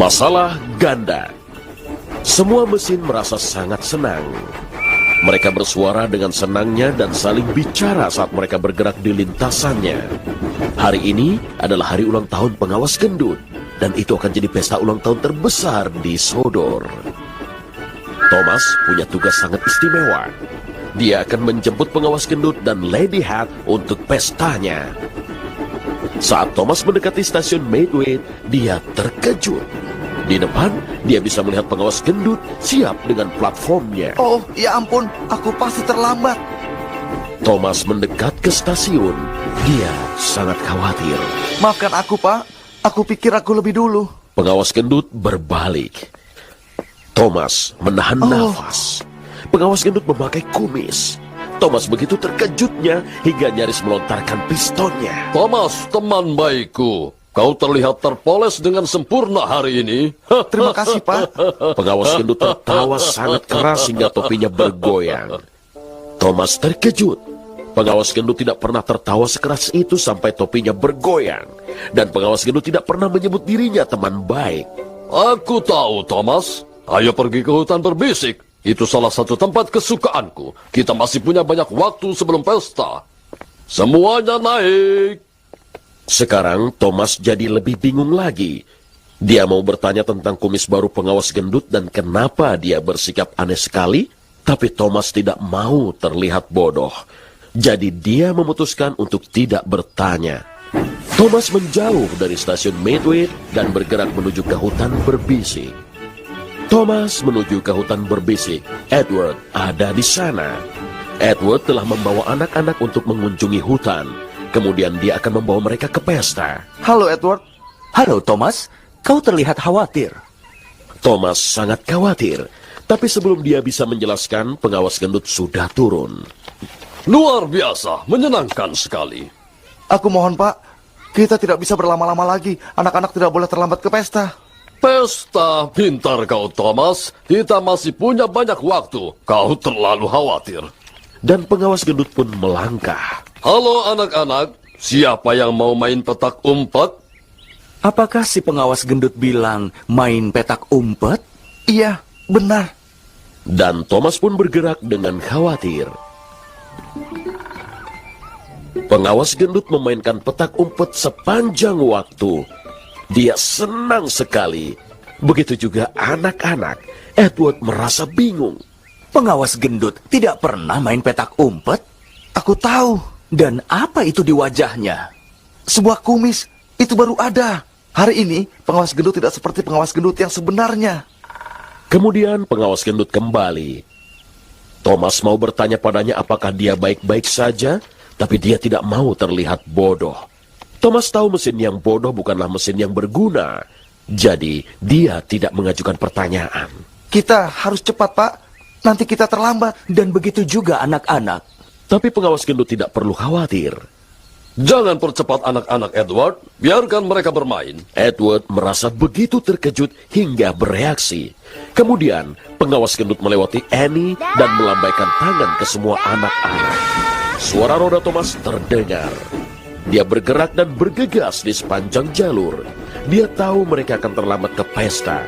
Masalah ganda. Semua mesin merasa sangat senang. Mereka bersuara dengan senangnya dan saling bicara saat mereka bergerak di lintasannya. Hari ini adalah hari ulang tahun pengawas gendut, dan itu akan jadi pesta ulang tahun terbesar di Sodor. Thomas punya tugas sangat istimewa. Dia akan menjemput pengawas gendut dan Lady Hat untuk pestanya. Saat Thomas mendekati stasiun Midway, dia terkejut. Di depan, dia bisa melihat pengawas gendut siap dengan platformnya. Oh, ya ampun, aku pasti terlambat. Thomas mendekat ke stasiun. Dia sangat khawatir. Maafkan aku, Pak. Aku pikir aku lebih dulu. Pengawas gendut berbalik. Thomas menahan nafas. Pengawas gendut memakai kumis. Thomas begitu terkejutnya hingga nyaris melontarkan pistonnya. Thomas, teman baikku. Kau terlihat terpoles dengan sempurna hari ini. Terima kasih, Pak. Pengawas gendut tertawa sangat keras hingga topinya bergoyang. Thomas terkejut. Pengawas gendut tidak pernah tertawa sekeras itu sampai topinya bergoyang. Dan pengawas gendut tidak pernah menyebut dirinya teman baik. Aku tahu, Thomas. Ayo pergi ke hutan berbisik. Itu salah satu tempat kesukaanku. Kita masih punya banyak waktu sebelum pesta. Semuanya naik. Sekarang Thomas jadi lebih bingung lagi. Dia mau bertanya tentang kumis baru pengawas gendut dan kenapa dia bersikap aneh sekali, tapi Thomas tidak mau terlihat bodoh. Jadi dia memutuskan untuk tidak bertanya. Thomas menjauh dari stasiun Midway dan bergerak menuju ke hutan berbisik. Thomas menuju ke hutan berbisik. Edward ada di sana. Edward telah membawa anak-anak untuk mengunjungi hutan. Kemudian dia akan membawa mereka ke pesta. Halo, Edward. Halo, Thomas. Kau terlihat khawatir. Thomas sangat khawatir. Tapi sebelum dia bisa menjelaskan, pengawas gendut sudah turun. Luar biasa, menyenangkan sekali. Aku mohon, Pak. Kita tidak bisa berlama-lama lagi. Anak-anak tidak boleh terlambat ke pesta. Pesta, pintar kau, Thomas. Kita masih punya banyak waktu. Kau terlalu khawatir. Dan pengawas gendut pun melangkah. Halo anak-anak, siapa yang mau main petak umpet? Apakah si pengawas gendut bilang main petak umpet? Iya, benar. Dan Thomas pun bergerak dengan khawatir. Pengawas gendut memainkan petak umpet sepanjang waktu. Dia senang sekali. Begitu juga anak-anak. Edward merasa bingung. Pengawas gendut tidak pernah main petak umpet? Aku tahu. Dan apa itu di wajahnya? Sebuah kumis. Itu baru ada. Hari ini, pengawas gendut tidak seperti pengawas gendut yang sebenarnya. Kemudian pengawas gendut kembali. Thomas mau bertanya padanya apakah dia baik-baik saja, tapi dia tidak mau terlihat bodoh. Thomas tahu mesin yang bodoh bukanlah mesin yang berguna. Jadi, dia tidak mengajukan pertanyaan. Kita harus cepat, Pak. Nanti kita terlambat. Dan begitu juga anak-anak. Tapi pengawas gendut tidak perlu khawatir. Jangan percepat anak-anak, Edward. Biarkan mereka bermain. Edward merasa begitu terkejut hingga bereaksi. Kemudian, pengawas gendut melewati Annie dan melambaikan tangan ke semua anak-anak. Suara roda Thomas terdengar. Dia bergerak dan bergegas di sepanjang jalur. Dia tahu mereka akan terlambat ke pesta.